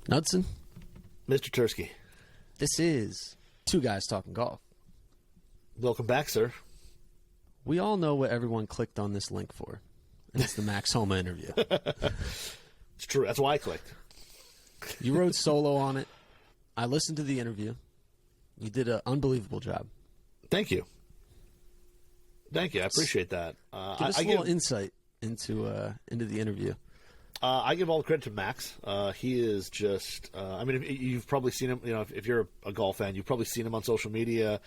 Knudsen, Mr. Tursky. this is Two Guys Talking Golf. Welcome back, sir. We all know what everyone clicked on this link for, and it's the Max Homa interview. It's true. That's why I clicked. You rode solo on it. I listened to the interview. You did an unbelievable job. Thank you. Thank you. I appreciate that. Give us a little insight into the interview. I give all the credit to Max. He is just. You've probably seen him. If you're a golf fan, you've probably seen him on social media.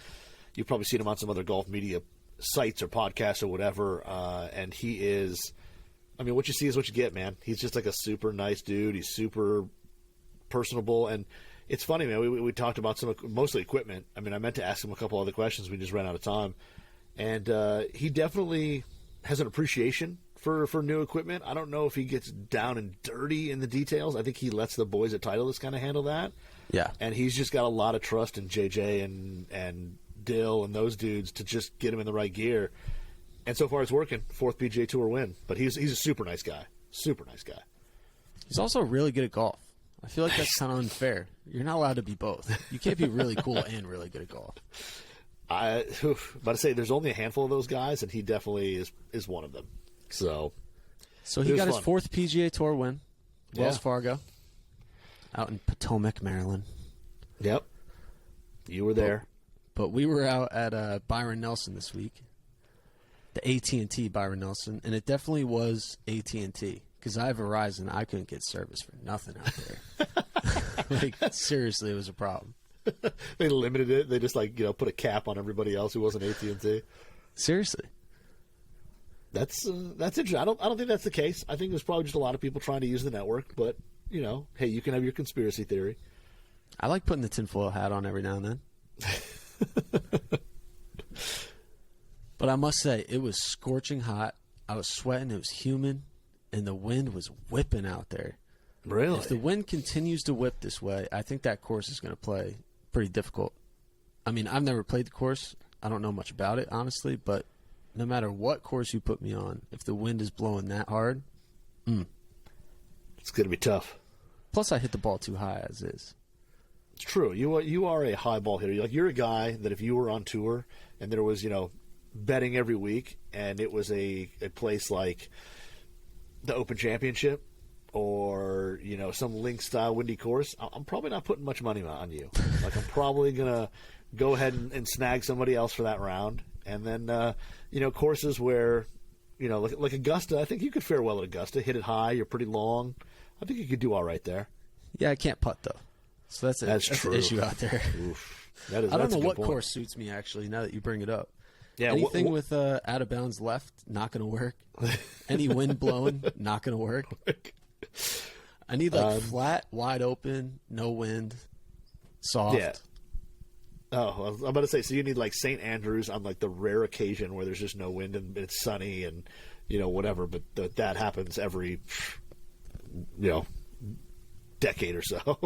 You've probably seen him on some other golf media sites or podcasts or whatever. And he is. What you see is what you get, man. He's just like a super nice dude. He's super personable, and it's funny, man. We talked about mostly equipment. I meant to ask him a couple other questions. We just ran out of time, and he definitely has an appreciation for new equipment. I don't know if he gets down and dirty in the details. I think he lets the boys at Titleist kind of handle that. Yeah, and he's just got a lot of trust in JJ and Dill and those dudes to just get him in the right gear. And so far, it's working. 4th PGA Tour win, but he's a super nice guy. Super nice guy. He's also really good at golf. I feel like that's kind of unfair. You're not allowed to be both. You can't be really cool and really good at golf. About to say, there's only a handful of those guys, and he definitely is one of them. So he got his 4th PGA Tour win, Wells Fargo, out in Potomac, Maryland. Yep, you were there. But we were out at Byron Nelson this week, the AT&T Byron Nelson, and it definitely was AT&T. Because I have Verizon, I couldn't get service for nothing out there. Seriously, it was a problem. They limited it. They just put a cap on everybody else who wasn't AT&T. Seriously, that's interesting. I don't think that's the case. I think there's probably just a lot of people trying to use the network. But hey, you can have your conspiracy theory. I like putting the tinfoil hat on every now and then. But I must say, it was scorching hot. I was sweating. It was humid. And the wind was whipping out there. Really? If the wind continues to whip this way, I think that course is going to play pretty difficult. I've never played the course. I don't know much about it, honestly. But no matter what course you put me on, if the wind is blowing that hard, it's going to be tough. Plus, I hit the ball too high as is. It's true. You are a high ball hitter. You're a guy that if you were on tour and there was, betting every week and it was a place like the Open Championship or, some link-style windy course, I'm probably not putting much money on you. I'm probably going to go ahead and snag somebody else for that round. And then, courses where, like Augusta, I think you could fare well at Augusta. Hit it high, you're pretty long. I think you could do all right there. Yeah, I can't putt, though. So that's true. An issue out there. Oof. I don't know what course suits me, actually, now that you bring it up. Yeah, anything with out of bounds left, not going to work. Any wind blowing, not going to work. I need flat, wide open, no wind, soft. Yeah. Oh, I'm about to say, so you need St. Andrews on the rare occasion where there's just no wind and it's sunny and whatever. But that happens every decade or so.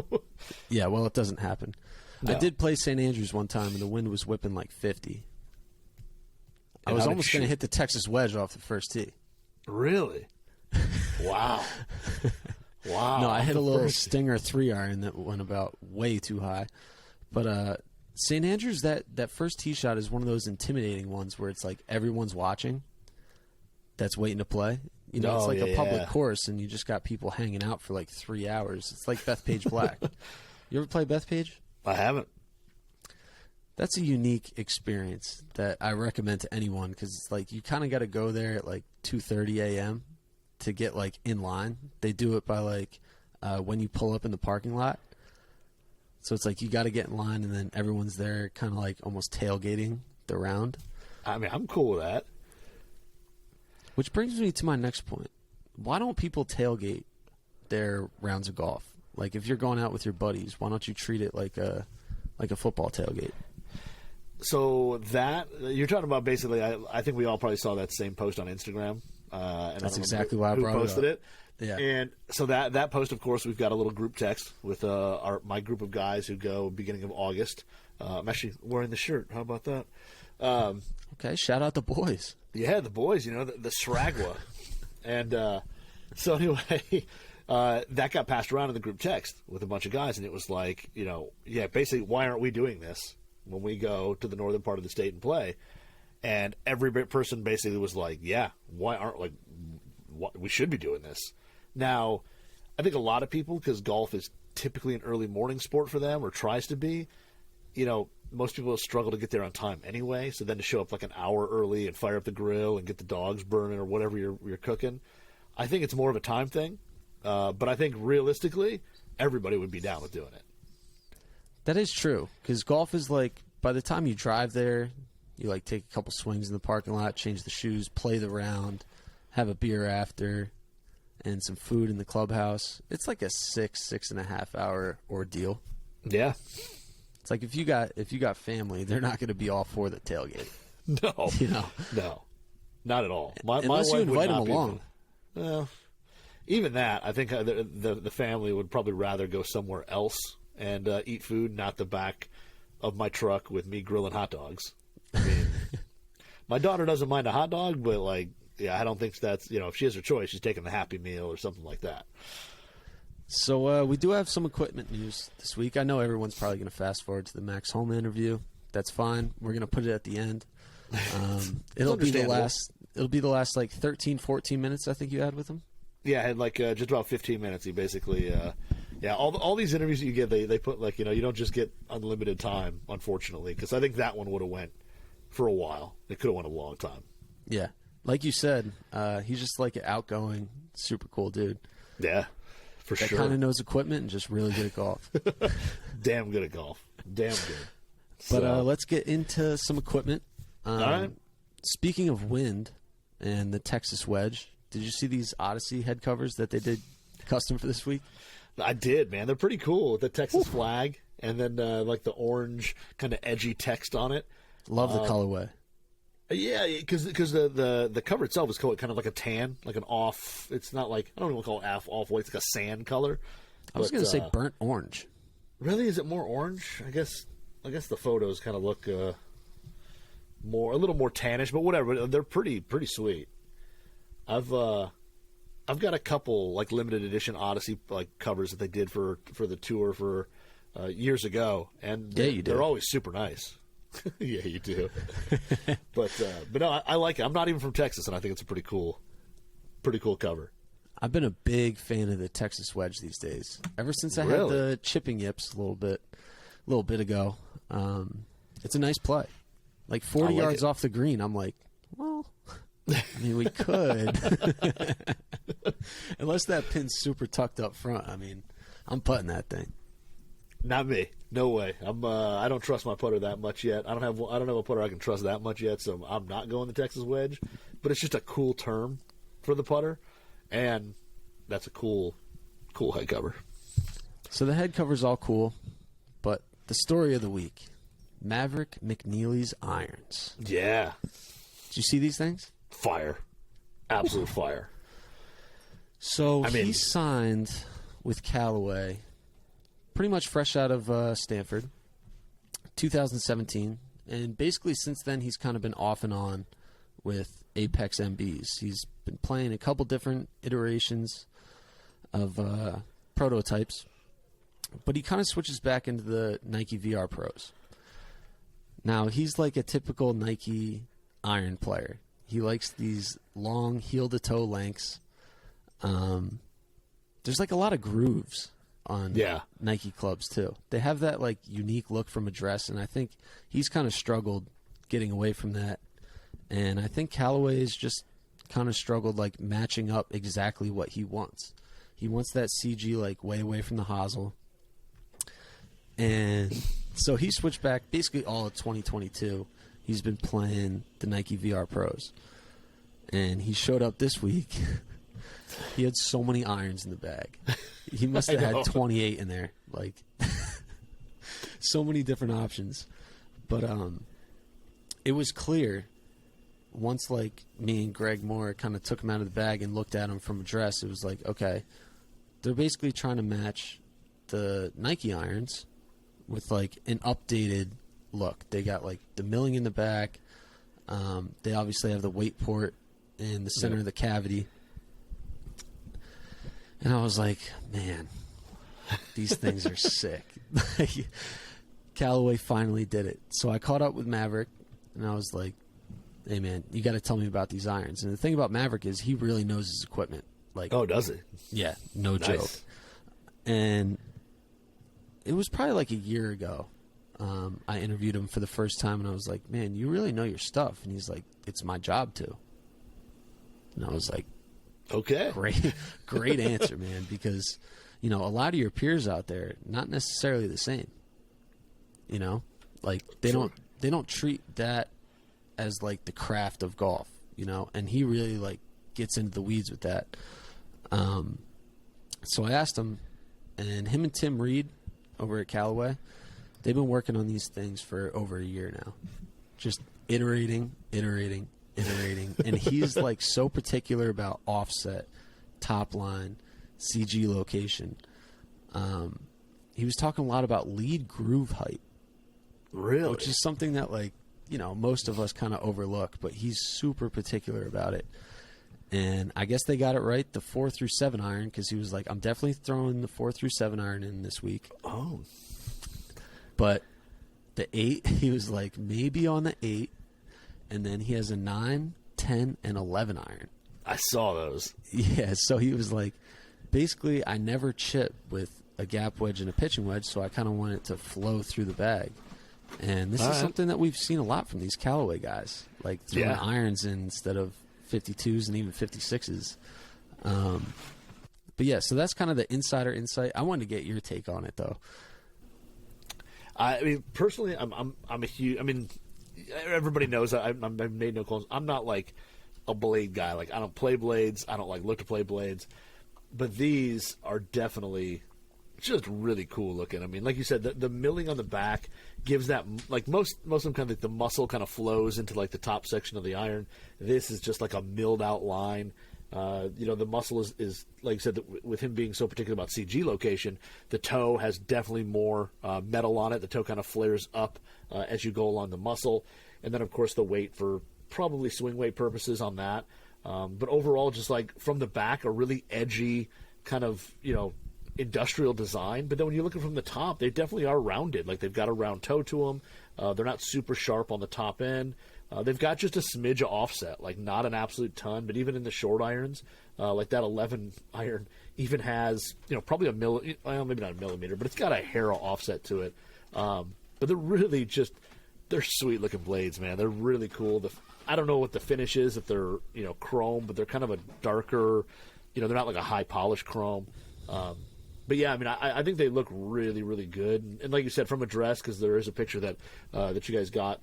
Yeah, well, it doesn't happen. No. I did play St. Andrews one time and the wind was whipping 50. I was almost going to hit the Texas wedge off the first tee. Really? Wow. Wow. No, I hit a little stinger 3-iron that went about way too high. But St. Andrews, that first tee shot is one of those intimidating ones where it's everyone's watching that's waiting to play. It's a public course and you just got people hanging out for 3 hours. It's like Bethpage Black. You ever play Bethpage? I haven't. That's a unique experience that I recommend to anyone because it's you kind of got to go there at 2:30 a.m. to get in line. They do it by when you pull up in the parking lot. So it's you got to get in line and then everyone's there kind of almost tailgating the round. I'm cool with that. Which brings me to my next point. Why don't people tailgate their rounds of golf? If you're going out with your buddies, why don't you treat it like a football tailgate? So that you're talking about basically, I think we all probably saw that same post on Instagram. And that's exactly why I brought posted it. Yeah. And so that post, of course, we've got a little group text with my group of guys who go beginning of August. I'm actually wearing the shirt. How about that? Okay, shout out the boys. Yeah, the boys. The Sragwa. And so anyway, that got passed around in the group text with a bunch of guys, and it was like, basically, why aren't we doing this when we go to the northern part of the state and play? And every person basically was like, yeah, why aren't, we should be doing this. Now, I think a lot of people, because golf is typically an early morning sport for them, or tries to be, most people struggle to get there on time anyway. So then to show up like an hour early and fire up the grill and get the dogs burning or whatever you're cooking, I think it's more of a time thing. But I think realistically, everybody would be down with doing it. That is true, because golf is like, by the time you drive there, you like take a couple swings in the parking lot, change the shoes, play the round, have a beer after, and some food in the clubhouse. It's like a 6.5 hour ordeal. Yeah. It's like if you got family, they're not going to be all for the tailgate. No. No. Not at all. Unless you invite them along. Well, even that, I think the family would probably rather go somewhere else and eat food, not the back of my truck with me grilling hot dogs. I mean, my daughter doesn't mind a hot dog, but I don't think that's, if she has her choice, she's taking the Happy Meal or something like that. So we do have some equipment news this week. I know everyone's probably going to fast forward to the Max Homa interview. That's fine. We're going to put it at the end. It'll be the last like 13, 14 minutes I think you had with him. Yeah, I had just about 15 minutes. He basically, all these interviews that you get, they put you don't just get unlimited time, unfortunately, because I think that one would have went for a while. It could have went a long time. Yeah. Like you said, he's just like an outgoing, super cool dude. Yeah, for sure. That kind of knows equipment and just really good at golf. Damn good at golf. Damn good. But let's get into some equipment. All right. Speaking of wind and the Texas Wedge, did you see these Odyssey head covers that they did custom for this week? I did, man. They're pretty cool with the Texas flag and then the orange kind of edgy text on it. Love the colorway. Yeah, because the cover itself is kind of like a tan, like an off. It's not like, I don't even call it off white. It's like a sand color. I was going to say burnt orange. Really, is it more orange? I guess the photos kind of look a little more tannish, but whatever. They're pretty sweet. I've got a couple like limited edition Odyssey covers that they did for the tour for years ago, and they're always super nice. Yeah, you do. but no, I like it. I'm not even from Texas, and I think it's a pretty cool cover. I've been a big fan of the Texas Wedge these days. Ever since I had the chipping yips a little bit ago. It's a nice play. Like 40 yards off the green, I'm like, well, I mean, we could. Unless that pin's super tucked up front. I mean, I'm putting that thing. Not me. No way. I don't trust my putter that much yet. I don't have a putter I can trust that much yet, so I'm not going the Texas Wedge. But it's just a cool term for the putter, and that's a cool head cover. So the head cover's all cool, but the story of the week, Maverick Mcnealy's irons. Yeah. Did you see these things? Fire. Absolute fire. So he signed with Callaway pretty much fresh out of Stanford, 2017. And basically since then, he's kind of been off and on with Apex MBs. He's been playing a couple different iterations of prototypes, but he kind of switches back into the Nike VR Pros. Now, he's like a typical Nike iron player. He likes these long heel-to-toe lengths. There's like a lot of grooves on Nike clubs too. They have that like unique look from address, and I think he's kind of struggled getting away from that. And I think Callaway's just kind of struggled like matching up exactly what he wants. He wants that CG like way away from the hosel. And so he switched back basically all of 2022. He's been playing the Nike VR Pros. And he showed up this week. He had so many irons in the bag. He must have had 28 in there. Like, so many different options. But it was clear once, like, me and Greg Moore kind of took him out of the bag and looked at him from address, it was like, okay, they're basically trying to match the Nike irons with, like, an updated look. They got, like, the milling in the back. They obviously have the weight port in the center of the cavity. And I was like, man, these things are sick. Callaway finally did it. So I caught up with Maverick, and I was like, hey, man, you got to tell me about these irons. And the thing about Maverick is he really knows his equipment. Like, oh, does he? Yeah, no joke. And it was probably like a year ago. I interviewed him for the first time, and I was like, man, you really know your stuff. And he's like, it's my job to. And I was like, okay. Great answer, man, because, you know, a lot of your peers out there, not necessarily the same. You know? Like, they don't treat that as, like, the craft of golf, you know? And he really, like, gets into the weeds with that. So I asked him, and him and Tim Reed over at Callaway, they've been working on these things for over a year now. Just iterating. And he's like so particular about offset, top line, CG location. He was talking a lot about lead groove height. Really? Which is something that, like, you know, most of us kind of overlook, but he's super particular about it. And I guess they got it right, the 4 through 7 iron, because he was like, I'm definitely throwing the 4 through 7 iron in this week. Oh. But the 8, he was like, maybe on the 8, and then he has a 9, 10, and 11 iron. I saw those. Yeah, so he was like, basically, I never chip with a gap wedge and a pitching wedge, so I kind of want it to flow through the bag. And this is something that we've seen a lot from these Callaway guys, like throwing irons in instead of 52s and even 56s. But yeah, so that's kind of the insider insight. I wanted to get your take on it, though. I mean, personally, I'm a huge. I mean, everybody knows that I made no calls. I'm not like a blade guy. Like, I don't play blades. I don't like look to play blades. But these are definitely just really cool looking. I mean, like you said, the milling on the back gives that, like most of them, kind of like the muscle kind of flows into like the top section of the iron. This is just like a milled out line. You know, the muscle is like I said, with him being so particular about CG location, the toe has definitely more metal on it. The toe kind of flares up as you go along the muscle. And then, of course, the weight for probably swing weight purposes on that. But overall, just like from the back, a really edgy kind of, you know, industrial design. But then when you're looking from the top, they definitely are rounded. Like, they've got a round toe to them. They're not super sharp on the top end. They've got just a smidge of offset, like not an absolute ton, but even in the short irons, like that 11 iron even has, you know, probably well, maybe not a millimeter, but it's got a hair of offset to it. But they're really they're sweet looking blades, man. They're really cool. I don't know what the finish is, if they're, you know, chrome, but they're kind of a darker, you know, they're not like a high polished chrome. But yeah, I mean, I think they look really, really good. And like you said, from address, because there is a picture that you guys got,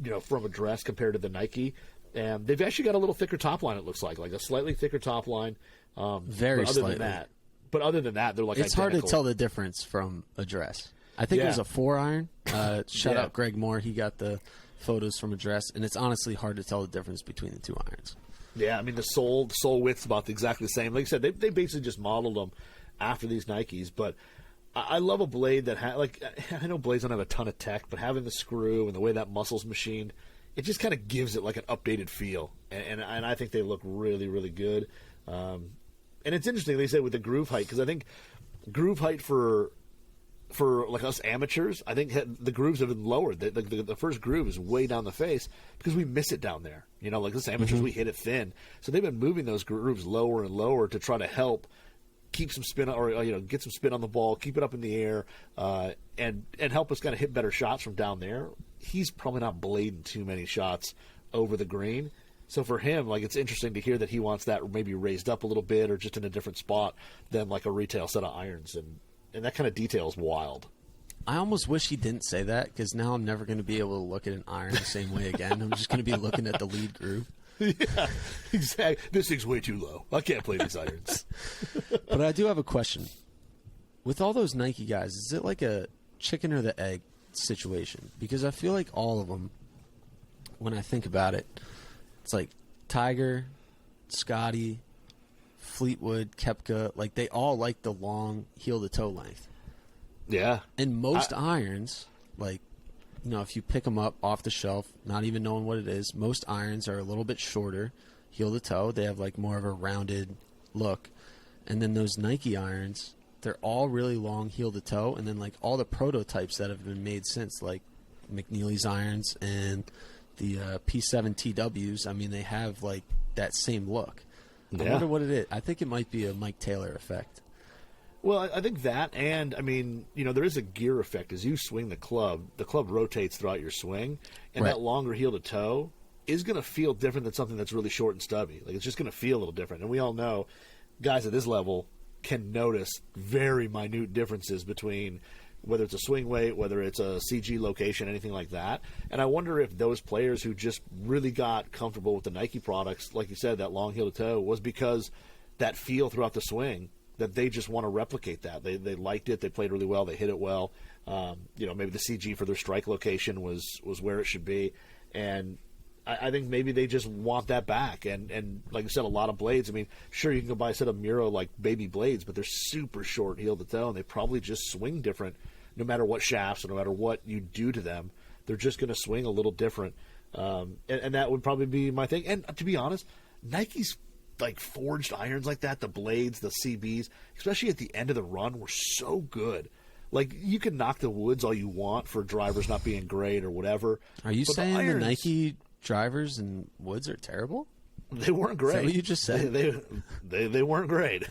you know, from address compared to the Nike, and they've actually got a little thicker top line. It looks like a slightly thicker top line. Very slightly. But other than that, they're like it's identical. hard to tell the difference from address. I think it was a 4 iron. Shout out Greg Moore. He got the photos from address, and it's honestly hard to tell the difference between the 2 irons. Yeah, I mean, the sole width's about exactly the same. Like I said, they basically just modeled them after these Nikes, but I love a blade that I know blades don't have a ton of tech, but having the screw and the way that muscle's machined, it just kind of gives it like an updated feel, and I think they look really, really good. And it's interesting, they say, with the groove height, because I think groove height for like us amateurs, I think the grooves have been lowered. The first groove is way down the face because we miss it down there. You know, like us amateurs, we hit it thin, so they've been moving those grooves lower and lower to try to help keep some spin, or, you know, get some spin on the ball, keep it up in the air, and help us kind of hit better shots from down there. He's probably not blading too many shots over the green. So for him, like, it's interesting to hear that he wants that maybe raised up a little bit or just in a different spot than like a retail set of irons. And that kind of detail is wild. I almost wish he didn't say that, because now I'm never going to be able to look at an iron the same way again. I'm just going to be looking at the lead groove. Yeah, exactly. This thing's way too low. I can't play these irons. But I do have a question. With all those Nike guys, is it like a chicken or the egg situation? Because I feel like all of them, when I think about it, it's like Tiger, Scotty, Fleetwood, Koepka, like they all like the long heel-to-toe length. Yeah. And most irons, like, you know, if you pick them up off the shelf, not even knowing what it is, most irons are a little bit shorter, heel to toe. They have like more of a rounded look. And then those Nike irons, they're all really long heel to toe. And then like all the prototypes that have been made since, like Mcnealy's irons and the P7 TWs, I mean, they have like that same look. I wonder what it is. I think it might be a Mike Taylor effect. Well, I think that, and I mean, you know, there is a gear effect. As you swing the club rotates throughout your swing, and that longer heel to toe is going to feel different than something that's really short and stubby. Like, it's just going to feel a little different. And we all know guys at this level can notice very minute differences between whether it's a swing weight, whether it's a CG location, anything like that. And I wonder if those players who just really got comfortable with the Nike products, like you said, that long heel to toe, was because that feel throughout the swing, that they just want to replicate that. They liked it. They played really well. They hit it well. You know, maybe the CG for their strike location was where it should be. And I think maybe they just want that back. And like I said, a lot of blades. I mean, sure, you can go buy a set of Muro like baby blades, but they're super short heel to toe, and they probably just swing different no matter what shafts or no matter what you do to them. They're just going to swing a little different. And that would probably be my thing. And to be honest, Nike's like forged irons like that, the blades, the CBs, especially at the end of the run, were so good. Like, you can knock the woods all you want for drivers not being great or whatever. Are you saying the Nike drivers and woods are terrible? They weren't great. Is that what you just said? They weren't great.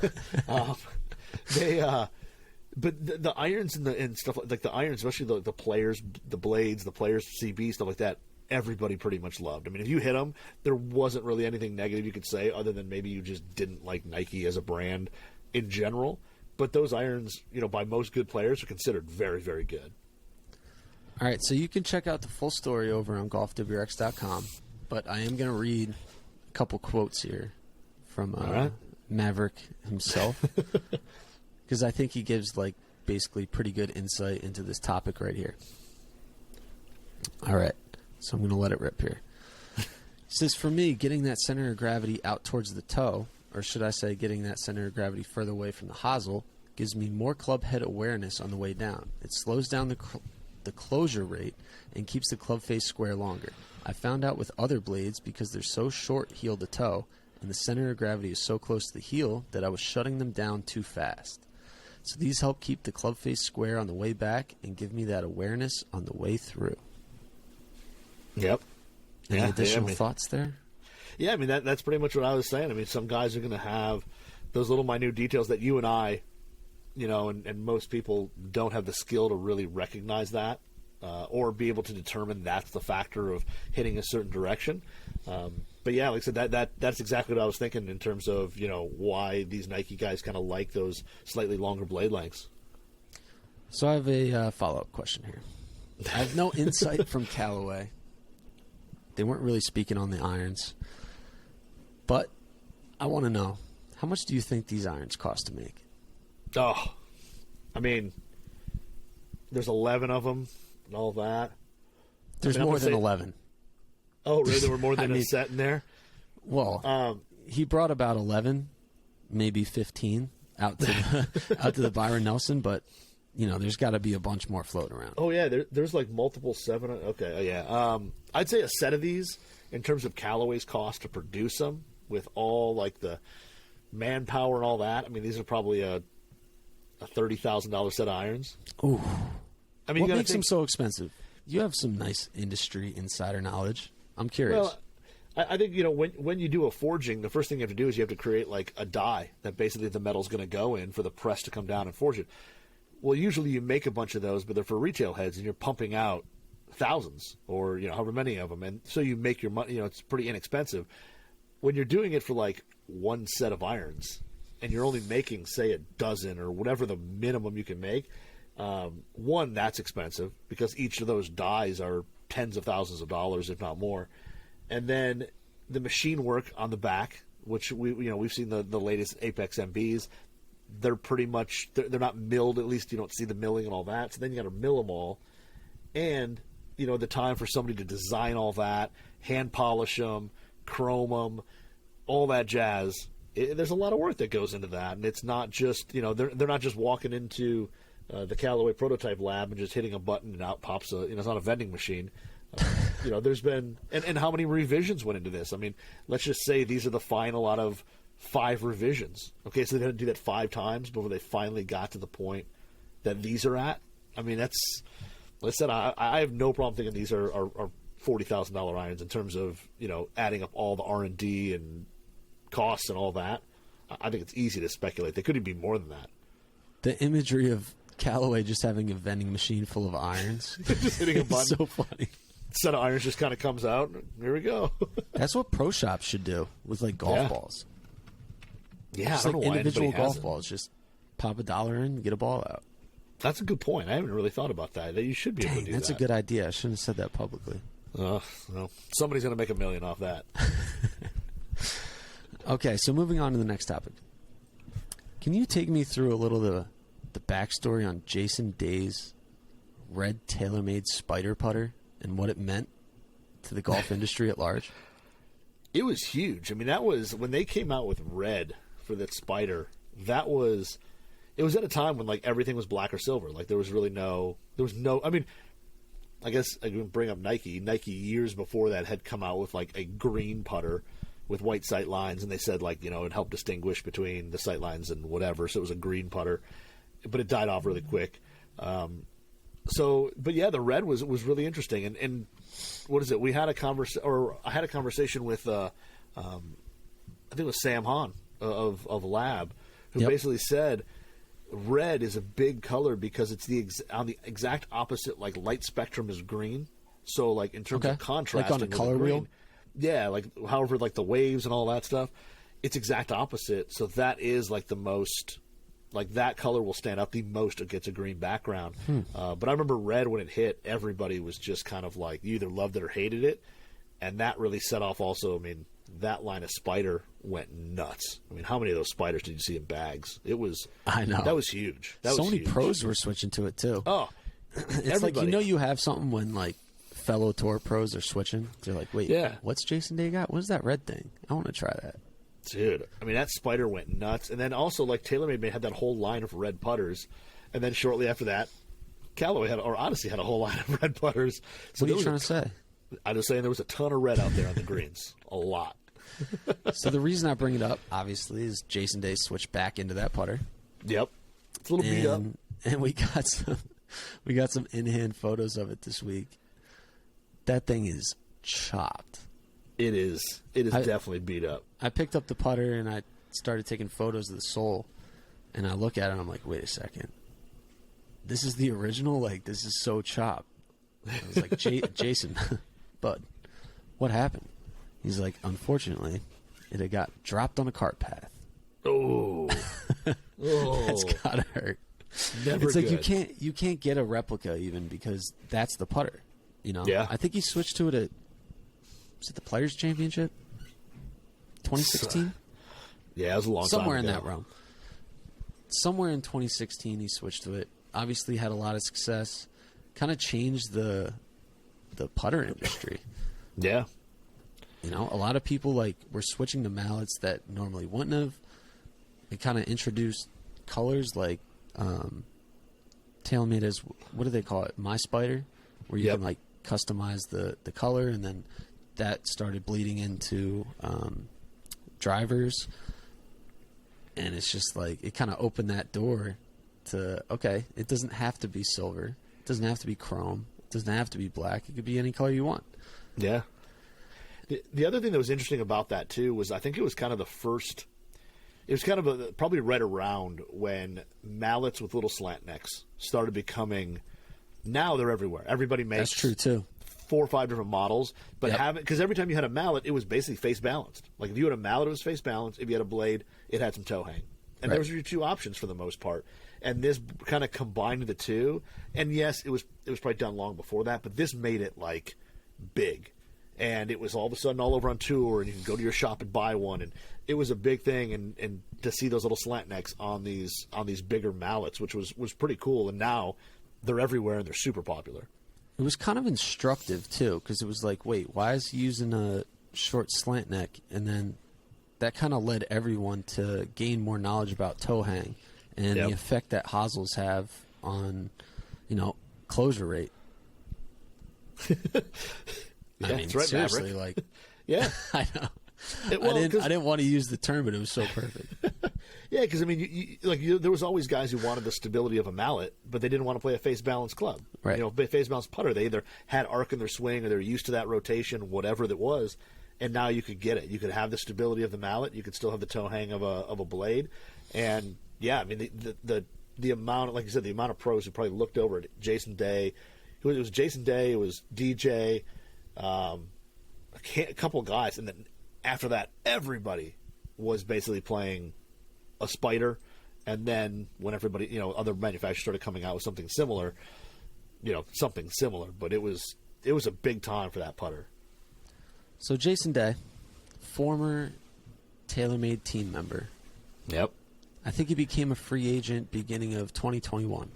But the irons and stuff like the irons, especially the players, the blades, the players, CB, stuff like that, everybody pretty much loved. I mean, if you hit them, there wasn't really anything negative you could say other than maybe you just didn't like Nike as a brand in general. But those irons, you know, by most good players, are considered very, very good. All right, so you can check out the full story over on golfwrx.com, but I am going to read a couple quotes here from Maverick himself, because I think he gives, like, basically pretty good insight into this topic right here. All right. So I'm going to let it rip here. He says, for me, getting that center of gravity out towards the toe, or should I say getting that center of gravity further away from the hosel, gives me more club head awareness on the way down. It slows down the closure rate and keeps the club face square longer. I found out with other blades, because they're so short heel to toe and the center of gravity is so close to the heel, that I was shutting them down too fast. So these help keep the club face square on the way back and give me that awareness on the way through. Yep. Any additional thoughts there? Yeah, I mean, that's pretty much what I was saying. I mean, some guys are going to have those little minute details that you and I, you know, and most people don't have the skill to really recognize that or be able to determine that's the factor of hitting a certain direction. But yeah, like I said, that's exactly what I was thinking in terms of, you know, why these Nike guys kind of like those slightly longer blade lengths. So I have a follow-up question here. I have no insight from Callaway. They weren't really speaking on the irons. But I want to know, how much do you think these irons cost to make? Oh, I mean, there's 11 of them and all that. There's more than 11. Oh, really? There were more than a set in there? Well, he brought about 11, maybe 15 out to the Byron Nelson, but, you know, there's got to be a bunch more floating around. Oh, yeah, there's like multiple 7. Okay, yeah. I'd say a set of these, in terms of Callaway's cost to produce them, with all like the manpower and all that, I mean, these are probably a $30,000 set of irons. Ooh. I mean, what makes them so expensive? You have some nice industry insider knowledge. I'm curious. Well, I think, you know, when you do a forging, the first thing you have to do is you have to create like a die that basically the metal's going to go in for the press to come down and forge it. Well, usually you make a bunch of those, but they're for retail heads, and you're pumping out thousands or, you know, however many of them. And so you make your money, you know, it's pretty inexpensive. When you're doing it for like one set of irons and you're only making, say, a dozen or whatever the minimum you can make, one, that's expensive because each of those dies are tens of thousands of dollars, if not more. And then the machine work on the back, which we've seen the latest Apex MBs. They're pretty much, they're not milled, at least you don't see the milling and all that. So then you got to mill them all. And, you know, the time for somebody to design all that, hand polish them, chrome them, all that jazz. There's a lot of work that goes into that. And it's not just, you know, they're not just walking into the Callaway prototype lab and just hitting a button and out pops it's not a vending machine. There's been, and how many revisions went into this? I mean, let's just say these are the final out of 5 revisions. Okay, so they had to do that 5 times before they finally got to the point that these are at. I mean, that's, like I said, I have no problem thinking these are $40,000 irons in terms of, adding up all the R&D and costs and all that. I think it's easy to speculate. They could even be more than that. The imagery of Callaway just having a vending machine full of irons. Just hitting a button. So funny. Set of irons just kind of comes out. Here we go. That's what pro shops should do with like golf balls. Yeah, Just I don't like know why individual anybody golf hasn't. balls. Just pop $1 in, get a ball out. That's a good point. I haven't really thought about that. You should be able to Dang, do that's that. a good idea. I shouldn't have said that publicly. Well, somebody's going to make $1 million off that. Okay, so moving on to the next topic. Can you take me through a little of the backstory on Jason Day's red TaylorMade Spider putter and what it meant to the golf industry at large? It was huge. I mean, that was when they came out with red for that Spider. It was at a time when like everything was black or silver. Like there was no. I mean, I guess I can bring up Nike. Nike years before that had come out with like a green putter with white sight lines, and they said like it helped distinguish between the sight lines and whatever. So it was a green putter, but it died off really quick. But yeah, the red was really interesting. And what is it? I had a conversation with I think it was Sam Hahn of Lab, who basically said red is a big color because it's on the exact opposite, like light spectrum is green. So like in terms of contrast, like on a color wheel. Yeah, like however, like the waves and all that stuff, it's exact opposite. So that is like the most, like that color will stand out the most against a green background. But I remember red when it hit, everybody was just kind of like, you either loved it or hated it, and that really set off. Also, I mean, that line of Spider went nuts. I mean, how many of those Spiders did you see in bags? I know, that was huge. So many pros were switching to it too. Oh, it's like you have something when like fellow tour pros are switching. They're like, wait, what's Jason Day got? What is that red thing? I want to try that. Dude, I mean, that Spider went nuts. And then also, like, TaylorMade had that whole line of red putters. And then shortly after that, Callaway Odyssey had a whole line of red putters. So what are you trying to say? I'm just saying there was a ton of red out there on the greens. A lot. So the reason I bring it up, obviously, is Jason Day switched back into that putter. Yep. It's a little beat up. And we got some in-hand photos of it this week. That thing is chopped. It is definitely beat up. I picked up the putter and I started taking photos of the sole, and I look at it and I'm like, wait a second. This is the original? Like, this is so chopped. I was like, Jason, bud, what happened? He's like, unfortunately, it had got dropped on a cart path. Oh. That's gotta hurt. Never it's like good. you can't get a replica even because that's the putter. Yeah. I think he switched to it at, was it the Players Championship? 2016? Yeah, it was a long time Somewhere ago. in that realm. Somewhere in 2016 he switched to it. Obviously had a lot of success. Kind of changed the putter industry. Yeah. A lot of people were switching to mallets that normally wouldn't have. It kind of introduced colors like TaylorMade as, what do they call it? My Spider, where you can customize the color, and then that started bleeding into drivers, and it's just like it kind of opened that door to, okay, it doesn't have to be silver, it doesn't have to be chrome, it doesn't have to be black, it could be any color you want. Yeah. The other thing that was interesting about that too was I think it was kind of the first. It was kind of probably right around when mallets with little slant necks started becoming. Now they're everywhere. Everybody makes. That's true too. 4 or 5 different models, but because every time you had a mallet, it was basically face balanced. Like if you had a mallet, it was face balanced. If you had a blade, it had some toe hang, and those were your 2 options for the most part. And this kind of combined the 2. And yes, it was probably done long before that, but this made it like big. And it was all of a sudden all over on tour, and you can go to your shop and buy one, and it was a big thing. And to see those little slant necks on these bigger mallets, which was pretty cool. And now they're everywhere and they're super popular. It was kind of instructive too, because it was like, wait, why is he using a short slant neck? And then that kind of led everyone to gain more knowledge about toe hang and the effect that hosels have on, closure rate. Yeah, I mean, that's right, seriously, Maverick. like, Yeah, I know. I didn't want to use the term, but it was so perfect. Yeah, because I mean, there was always guys who wanted the stability of a mallet, but they didn't want to play a face balanced club. Right. Face balanced putter. They either had arc in their swing, or they're used to that rotation, whatever that was. And now you could get it. You could have the stability of the mallet. You could still have the toe hang of a blade. And yeah, I mean the amount, like you said, the amount of pros who probably looked over at Jason Day. It was Jason Day. It was DJ. A couple of guys, and then after that, everybody was basically playing a spider. And then when everybody, other manufacturers started coming out with something similar, but it was a big time for that putter. So Jason Day, former TaylorMade team member. Yep. I think he became a free agent beginning of 2021.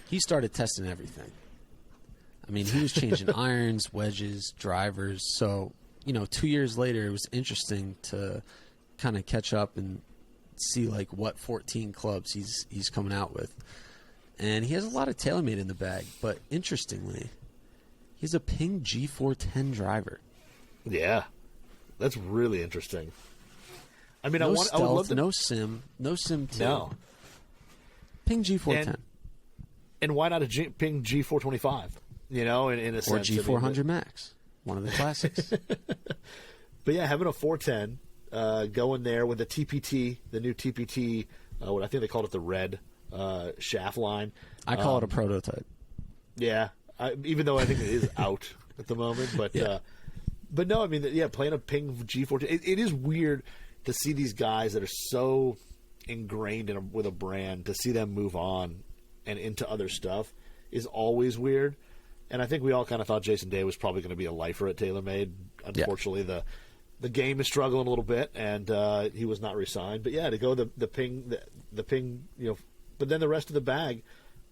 He started testing everything. I mean, he was changing irons, wedges, drivers. So, 2 years later, it was interesting to kind of catch up and see like what 14 clubs he's coming out with. And he has a lot of TaylorMade in the bag, but interestingly, he's a Ping G410 driver. Yeah, that's really interesting. I mean, no I stealth, would love to... no sim 2. No. Ping G410. And why not a Ping G425? In a sense. Or G400 Max, one of the classics. But yeah, having a 410, going there with the TPT, the new TPT, what I think they called it the red shaft line. I call it a prototype. Yeah, even though I think it is out at the moment. But yeah. But no, I mean, playing a Ping G410, it is weird to see these guys that are so ingrained with a brand, to see them move on and into other stuff is always weird. And I think we all kind of thought Jason Day was probably going to be a lifer at TaylorMade. Unfortunately, the game is struggling a little bit, and he was not re-signed. But yeah, to go the Ping, but then the rest of the bag,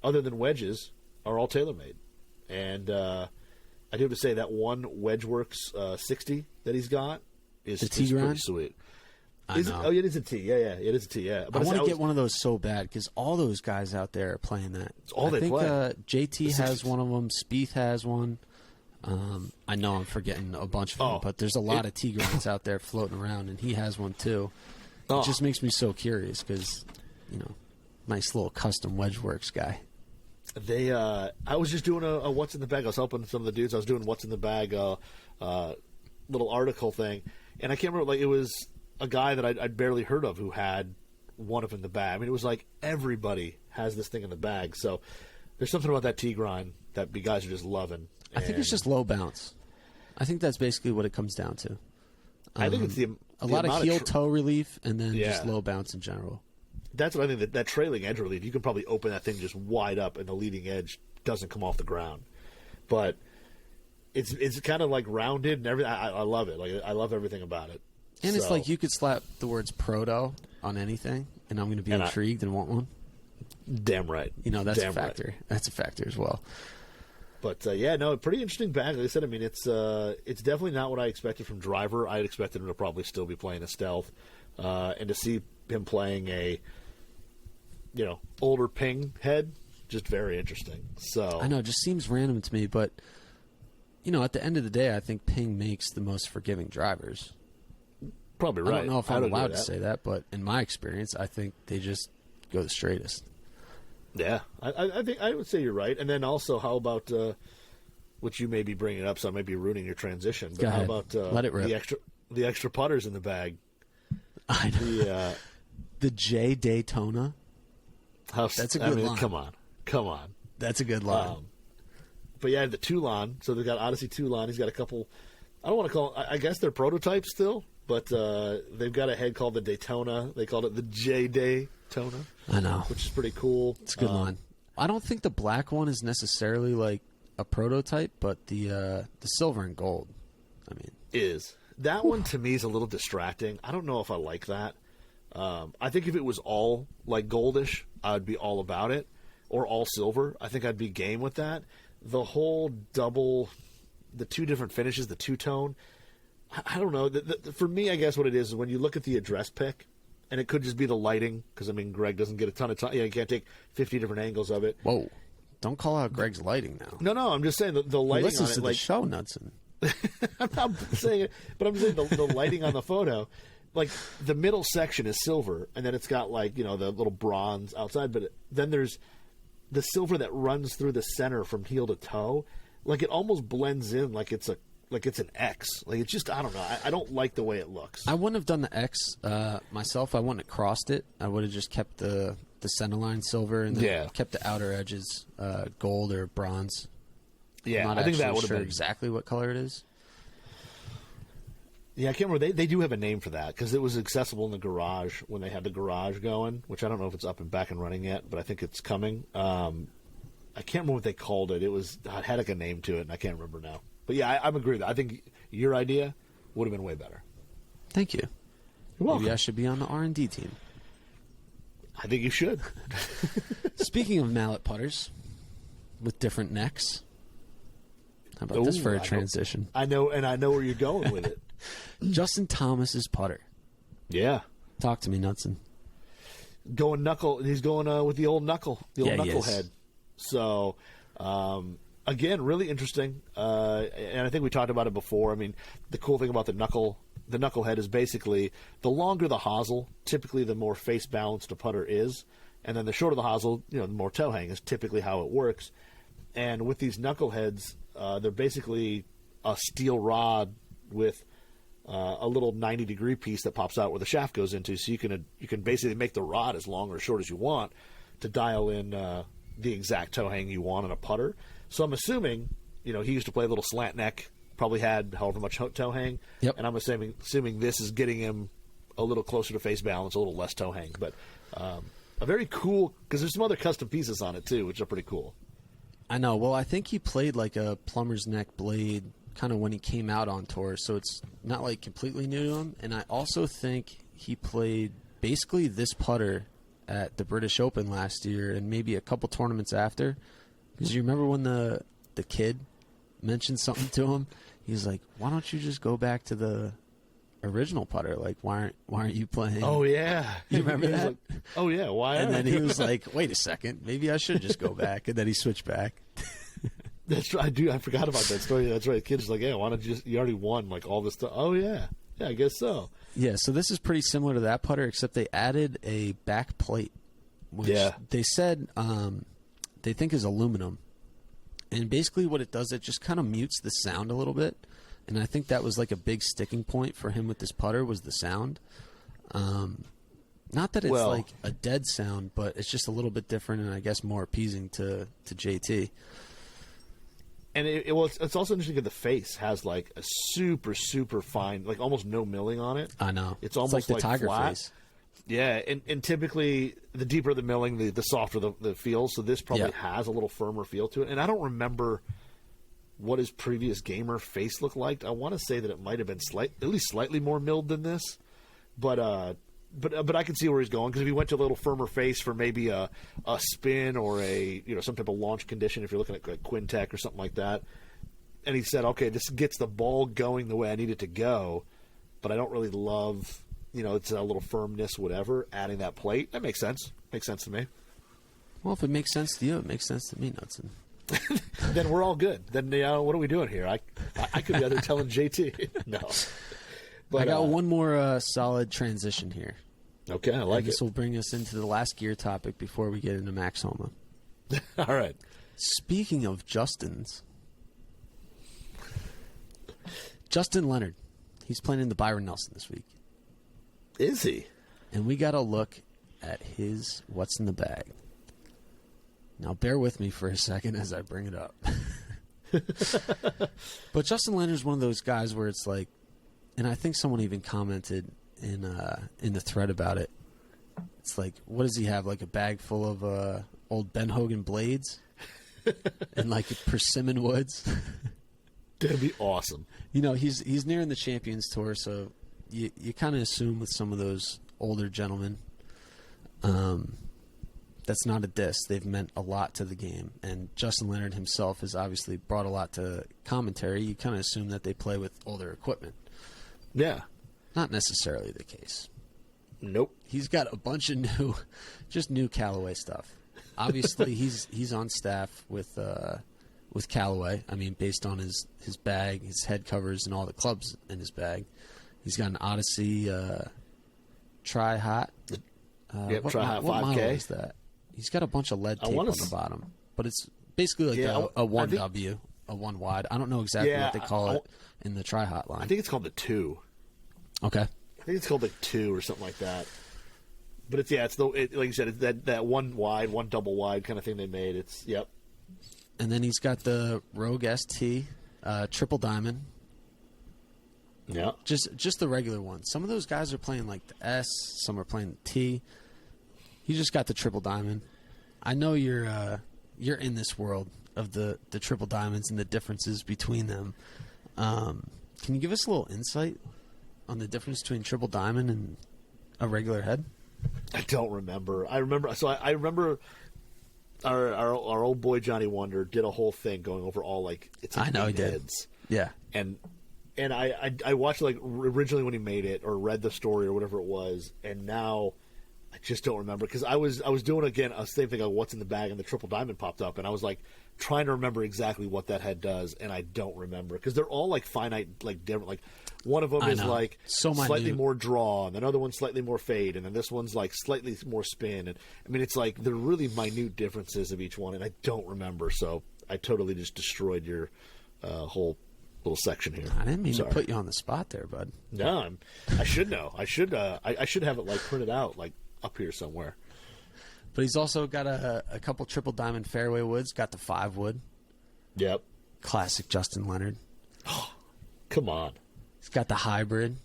other than wedges, are all TaylorMade. And I do have to say that one WedgeWorks 60 that he's got is pretty sweet. I know. Oh, it is a T. Yeah, it is a T. Yeah, but I want to get one of those so bad because all those guys out there are playing that. It's all they play. I think JT has one of them. Spieth has one. I know I'm forgetting a bunch of them, but there's a lot of T grinds out there floating around, and he has one too. It just makes me so curious because, nice little custom WedgeWorks guy. I was just doing a what's in the bag. I was helping some of the dudes. I was doing what's in the bag, little article thing, and I can't remember. Like, it was a guy that I'd barely heard of who had one of them in the bag. I mean, it was like everybody has this thing in the bag. So there's something about that T grind that the guys are just loving. I think it's just low bounce. I think that's basically what it comes down to. I think it's a lot of heel toe relief and then just low bounce in general. That's what I think. That trailing edge relief, you can probably open that thing just wide up, and the leading edge doesn't come off the ground. But it's kind of like rounded and everything. I love it. Like, I love everything about it. And it's like you could slap the words proto on anything, and I'm going to be intrigued and want one. Damn right. That's a factor. Right. That's a factor as well. But pretty interesting bag. Like I said, I mean, it's definitely not what I expected from driver. I had expected him to probably still be playing a stealth, and to see him playing a older Ping head, just very interesting. So I know, it just seems random to me, but at the end of the day, I think Ping makes the most forgiving drivers. Probably right. I don't know if I'm allowed to say that, but in my experience, I think they just go the straightest. Yeah, I think I would say you're right. And then also, how about which you may be bringing up, so I may be ruining your transition. But how about let it rip. the extra putters in the bag? I know. The J Daytona. That's a good line. Come on. That's a good line. But yeah, the Toulon. So they've got Odyssey Toulon. He's got a couple. I don't want to call. I guess they're prototypes still. But they've got a head called the Daytona. They called it the J Daytona. I know. Which is pretty cool. It's a good line. I don't think the black one is necessarily like a prototype, but the silver and gold, is. That one to me is a little distracting. I don't know if I like that. I think if it was all like goldish, I'd be all about it. Or all silver. I think I'd be game with that. The whole the two different finishes, the two-tone, I don't know. For me, I guess what it is when you look at the address pick, and it could just be the lighting, because, Greg doesn't get a ton of time. You can't take 50 different angles of it. Whoa. Don't call out Greg's lighting now. No, I'm just saying the lighting listens on it. To the show, Knudsen. I'm not saying it, but I'm saying the lighting on the photo, like the middle section is silver, and then it's got like the little bronze outside, but then there's the silver that runs through the center from heel to toe, like it almost blends in like it's an X. Like it's just I don't know. I don't like the way it looks. I wouldn't have done the X myself. I wouldn't have crossed it. I would have just kept the center line silver and then kept the outer edges gold or bronze. Yeah, I think that would have been exactly what color it is. Yeah, I can't remember. They do have a name for that because it was accessible in the garage when they had the garage going, which I don't know if it's up and back and running yet, but I think it's coming. I can't remember what they called it. It had like a name to it, and I can't remember now. But yeah, I'm agree with that. I think your idea would have been way better. Thank you. You're welcome. Maybe I should be on the R&D team. I think you should. Speaking of mallet putters with different necks, how about this for a transition? I know where you're going with it. Justin Thomas's putter. Yeah. Talk to me, Knudsen. Going knuckle. He's going with the old knuckle, knucklehead. So, again, really interesting. And I think we talked about it before. I mean, the cool thing about the knucklehead is basically the longer the hosel, typically the more face balanced a putter is, and then the shorter the hosel, the more toe hang is typically how it works. And with these knuckleheads, they're basically a steel rod with a little 90-degree piece that pops out where the shaft goes into, so you can basically make the rod as long or short as you want to dial in the exact toe hang you want on a putter. So I'm assuming, he used to play a little slant neck, probably had however much toe hang, and I'm assuming this is getting him a little closer to face balance, a little less toe hang. But a very cool, because there's some other custom pieces on it too, which are pretty cool. I know. Well, I think he played like a plumber's neck blade kind of when he came out on tour, so it's not like completely new to him. And I also think he played basically this putter at the British Open last year and maybe a couple tournaments after. Because you remember when the kid mentioned something to him? He was like, "Why don't you just go back to the original putter? Like, why aren't you playing?" Oh yeah, you remember that? Like, oh yeah, why? And then he was like, "Wait a second, maybe I should just go back." And then he switched back. That's right. I forgot about that story. That's right. The kid's like, "Yeah, why don't you already won like all this stuff?" Oh yeah, I guess so. Yeah. So this is pretty similar to that putter, except they added a back plate, which they said they think is aluminum. And basically what it does, it just kind of mutes the sound a little bit. And I think that was like a big sticking point for him with this putter was the sound. Not that it's like a dead sound, but it's just a little bit different and I guess more appeasing to JT. And it's also interesting that the face has like a super, super fine, like almost no milling on it. I know. It's almost like the tiger flat. face. Yeah, and typically the deeper the milling, the softer the feel. So this probably has a little firmer feel to it. And I don't remember what his previous gamer face looked like. I want to say that it might have been at least slightly more milled than this. But I can see where he's going because if he went to a little firmer face for maybe a spin or a some type of launch condition, if you're looking at like Quintech or something like that, and he said, okay, this gets the ball going the way I need it to go, but I don't really love. It's a little firmness, whatever, adding that plate. That makes sense. Makes sense to me. Well, if it makes sense to you, it makes sense to me, Knudsen. Then we're all good. Then, what are we doing here? I could be either telling JT. No. But I got one more solid transition here. Okay, I like it. This will bring us into the last gear topic before we get into Max Homa. All right. Speaking of Justin Leonard, he's playing in the Byron Nelson this week. Is he? And we got to look at his what's in the bag. Now, bear with me for a second as I bring it up. But Justin Leonard is one of those guys where it's like, and I think someone even commented in the thread about it. It's like, what does he have? Like a bag full of old Ben Hogan blades and like persimmon woods? That'd be awesome. He's nearing the Champions Tour, so you kind of assume with some of those older gentlemen, that's not a diss. They've meant a lot to the game, and Justin Leonard himself has obviously brought a lot to commentary. You kind of assume that they play with older equipment. Yeah. Not necessarily the case. Nope. He's got a bunch of new Callaway stuff. Obviously, he's on staff with with Callaway. I mean, based on his bag, his head covers, and all the clubs in his bag. He's got an Odyssey Tri-Hot. Tri-Hot 5K. What model is that? He's got a bunch of lead tape on the bottom, but it's basically like a 1W, a 1 wide. I don't know exactly what they call it in the Tri-Hot line. I think it's called the 2. Okay. I think it's called the 2 or something like that. But it's like you said, it's that 1 wide, 1 double wide kind of thing they made. Yep. And then he's got the Rogue ST, triple diamond. Yeah. Just the regular one. Some of those guys are playing like the S, some are playing the T. You just got the triple diamond. I know you're in this world of the triple diamonds and the differences between them. Can you give us a little insight on the difference between triple diamond and a regular head? I don't remember. I remember our old boy Johnny Wonder did a whole thing going over all like I know he did. Heads. Yeah. And I watched like originally when he made it or read the story or whatever it was, and now I just don't remember because I was doing again a same thing of what's in the bag, and the triple diamond popped up, and I was like trying to remember exactly what that head does, and I don't remember because they're all like finite, like different. Like one of them is like slightly more draw, and another one's slightly more fade, and then this one's like slightly more spin. And I mean, it's like they're really minute differences of each one, and I don't remember. So I totally just destroyed your whole little section here. I didn't mean to put you on the spot there, bud. No, I should know. I should have it like printed out like up here somewhere. But he's also got a couple triple diamond fairway woods. Got the 5 wood. Yep. Classic Justin Leonard. Oh, come on. He's got the hybrid.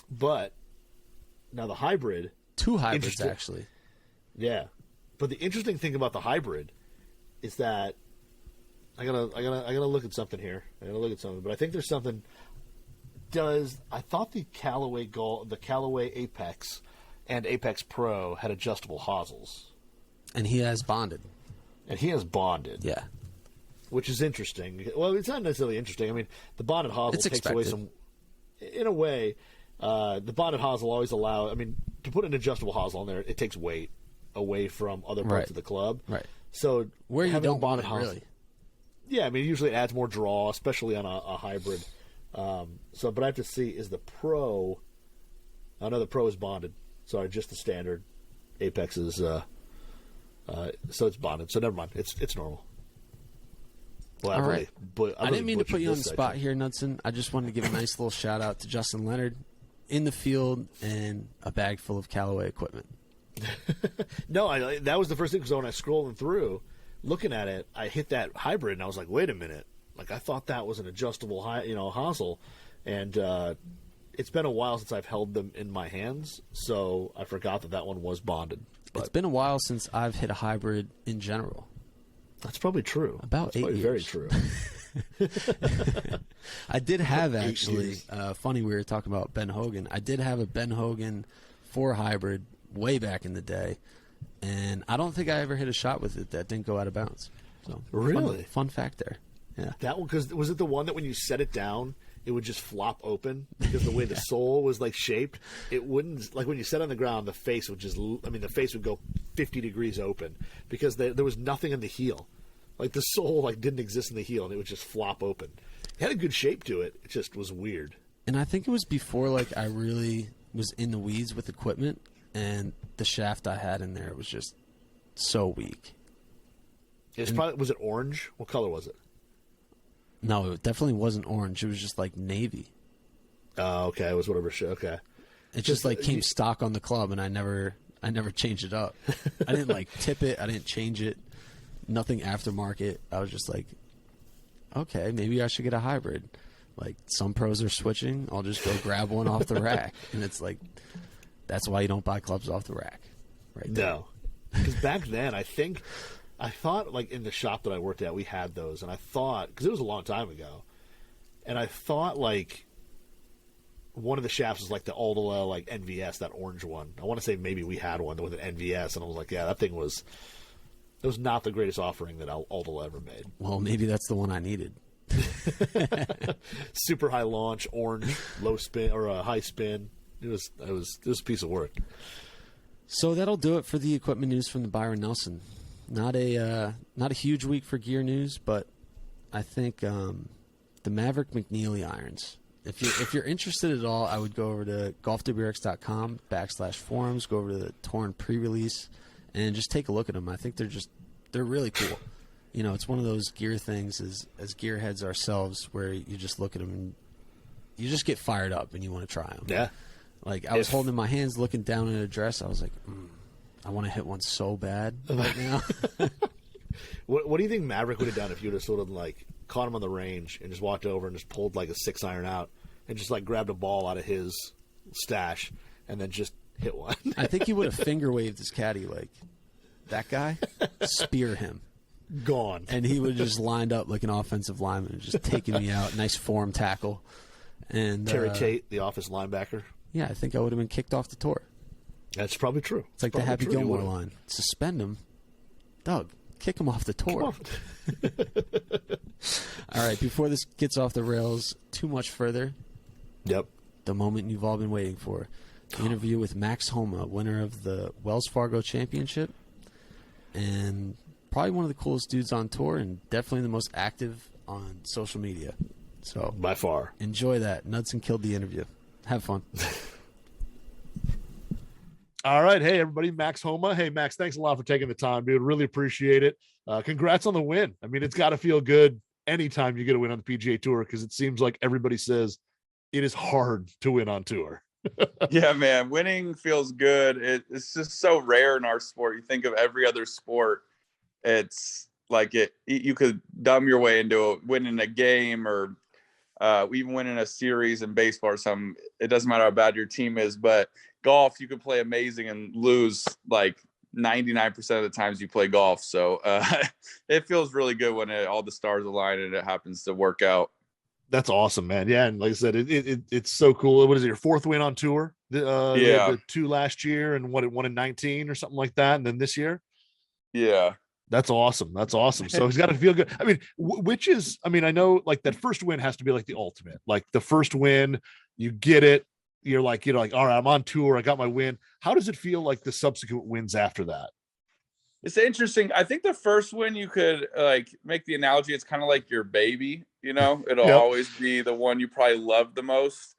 But now the hybrid. 2 hybrids actually. Yeah, but the interesting thing about the hybrid is that I gotta look at something here. But I think there's something. I thought the Callaway Apex and Apex Pro had adjustable hosels, and he has bonded. Yeah, which is interesting. Well, it's not necessarily interesting. I mean, the bonded hosel takes away some. In a way, the bonded hosel always allow. I mean, to put an adjustable hosel on there, it takes weight away from other parts of the club. Right. So where you don't bonded want it, really. Yeah, I mean, usually it adds more draw, especially on a hybrid. But I have to see, is the Pro... I know the Pro is bonded. Sorry, just the standard. Apex is... so it's bonded. So never mind. It's normal. Well, all right. I didn't mean to put you on the spot here, Knudsen. I just wanted to give a nice little shout-out to Justin Leonard in the field and a bag full of Callaway equipment. No, that was the first thing, because when I was scrolling through... Looking at it, I hit that hybrid, and I was like, "Wait a minute! Like I thought that was an adjustable, hosel." And it's been a while since I've held them in my hands, so I forgot that one was bonded. But it's been a while since I've hit a hybrid in general. That's probably true. About 8 years. Very true. I did have actually. Funny, we were talking about Ben Hogan. I did have a Ben Hogan 4 hybrid way back in the day. And I don't think I ever hit a shot with it that didn't go out of bounds. So really fun fact there. Yeah. That one, because was it the one that when you set it down, it would just flop open because the way the sole was like shaped, it wouldn't, like when you set it on the ground, the face would the face would go 50 degrees open because there was nothing in the heel. Like the sole didn't exist in the heel, and it would just flop open. It had a good shape to it. It just was weird. And I think it was before I really was in the weeds with equipment. And the shaft I had in there was just so weak. Was it orange? What color was it? No, it definitely wasn't orange. It was just like navy. Oh, okay. It was whatever. Okay. It just came stock on the club, and I never changed it up. I didn't tip it. I didn't change it. Nothing aftermarket. I was just like, okay, maybe I should get a hybrid. Like some pros are switching. I'll just go grab one off the rack, and it's like. That's why you don't buy clubs off the rack. Right there. No. Because back then, I thought in the shop that I worked at, we had those. And I thought, because it was a long time ago, and I thought one of the shafts was the Aldola NVS, that orange one. I want to say maybe we had one with an NVS, and I was like, yeah, that thing was not the greatest offering that Aldola ever made. Well, maybe that's the one I needed. Super high launch, orange, low spin, or a high spin. It was a piece of work. So that'll do it for the equipment news from the Byron Nelson. Not a huge week for gear news, but I think the Maverick Mcnealy irons. If you're interested at all, I would go over to golfwrx.com/forums, go over to the Torn pre-release, and just take a look at them. I think they're really cool. You know, it's one of those gear things as gearheads ourselves where you just look at them and you just get fired up and you want to try them. Yeah. Like, I was holding in my hands, looking down at a dress. I was like, I want to hit one so bad right now. What do you think Maverick would have done if you would have sort of like caught him on the range and just walked over and just pulled like a 6-iron out and just like grabbed a ball out of his stash and then just hit one? I think he would have finger waved his caddy like, that guy, spear him. Gone. And he would have just lined up like an offensive lineman, just taking me out. Nice form tackle. And Terry Tate, the office linebacker. Yeah, I think I would have been kicked off the tour. That's probably true. It's like the Happy Gilmore line. Suspend him. Doug, kick him off the tour. All right, before this gets off the rails too much further, yep, the moment you've all been waiting for. The interview with Max Homa, winner of the Wells Fargo Championship, and probably one of the coolest dudes on tour and definitely the most active on social media. So by far. Enjoy that. Knudsen killed the interview. Have fun. All right. Hey, everybody. Max Homa. Hey, Max, thanks a lot for taking the time, dude. Really appreciate it. Congrats on the win. I mean, it's got to feel good anytime you get a win on the PGA Tour because it seems like everybody says it is hard to win on tour. Yeah, man. Winning feels good. It's just so rare in our sport. You think of every other sport, it's like you could dumb your way into winning a game or even winning a series in baseball or something. It doesn't matter how bad your team is, but golf, you could play amazing and lose like 99% of the times you play golf. So it feels really good when all the stars align and it happens to work out. That's awesome, man. Yeah, and like I said, it's so cool. What is it, your fourth win on tour? The 2 last year and one in 2019 or something like that, and then this year? Yeah. That's awesome. That's awesome. So he's got to feel good. I mean, I know like that first win has to be like the ultimate. Like the first win, you get it. You're like, all right, I'm on tour. I got my win. How does it feel like the subsequent wins after that? It's interesting. I think the first win you could like make the analogy. It's kind of like your baby, you know, it'll always be the one you probably love the most.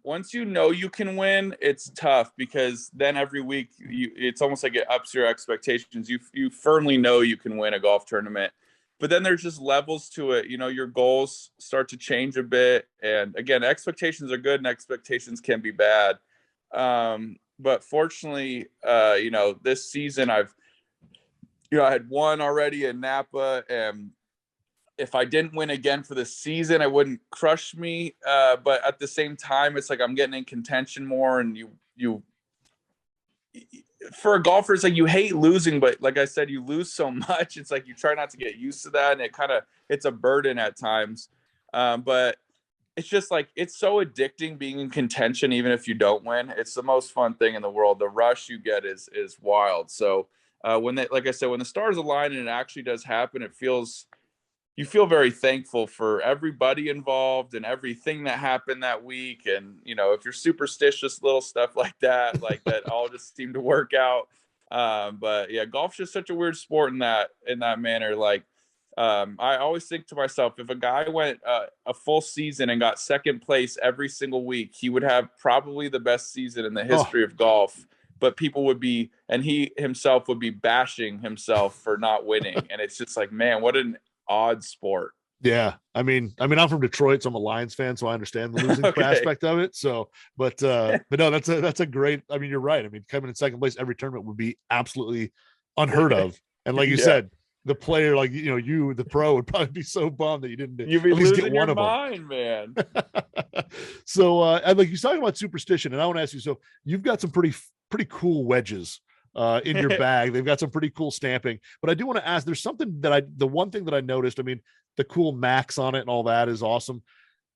Once you know you can win, it's tough because then every week it's almost like it ups your expectations. You firmly know you can win a golf tournament, but then there's just levels to it. You know, your goals start to change a bit. And again, expectations are good and expectations can be bad. But fortunately, this season I had won already in Napa, and if I didn't win again for the season, it wouldn't crush me. But at the same time, it's like I'm getting in contention more. And you, for a golfer, it's like you hate losing, but like I said, you lose so much. It's like you try not to get used to that, and it's a burden at times. But it's just like it's so addicting being in contention, even if you don't win. It's the most fun thing in the world. The rush you get is wild. So when the stars align and it actually does happen, you feel very thankful for everybody involved and everything that happened that week. And, if you're superstitious, little stuff like that all just seem to work out. But yeah, golf's just such a weird sport in that manner. Like, I always think to myself, if a guy went a full season and got second place every single week, he would have probably the best season in the history of golf. But people would be, and he himself would be bashing himself for not winning. And it's just like, man, what an odd sport. Yeah. I mean, I'm from Detroit, so I'm a Lions fan, so I understand the losing aspect of it. So, but no, that's a great, I mean, you're right. I mean, coming in second place every tournament would be absolutely unheard of. And like you said, the player, like, you, the pro, would probably be so bummed that you didn't You'd be at least losing get one your of mind, man. So, and like you're talking about superstition, and I want to ask you, so you've got some pretty cool wedges in your bag. They've got some pretty cool stamping, but I do want to ask, there's something the one thing that I noticed, I mean, the cool Max on it and all that is awesome,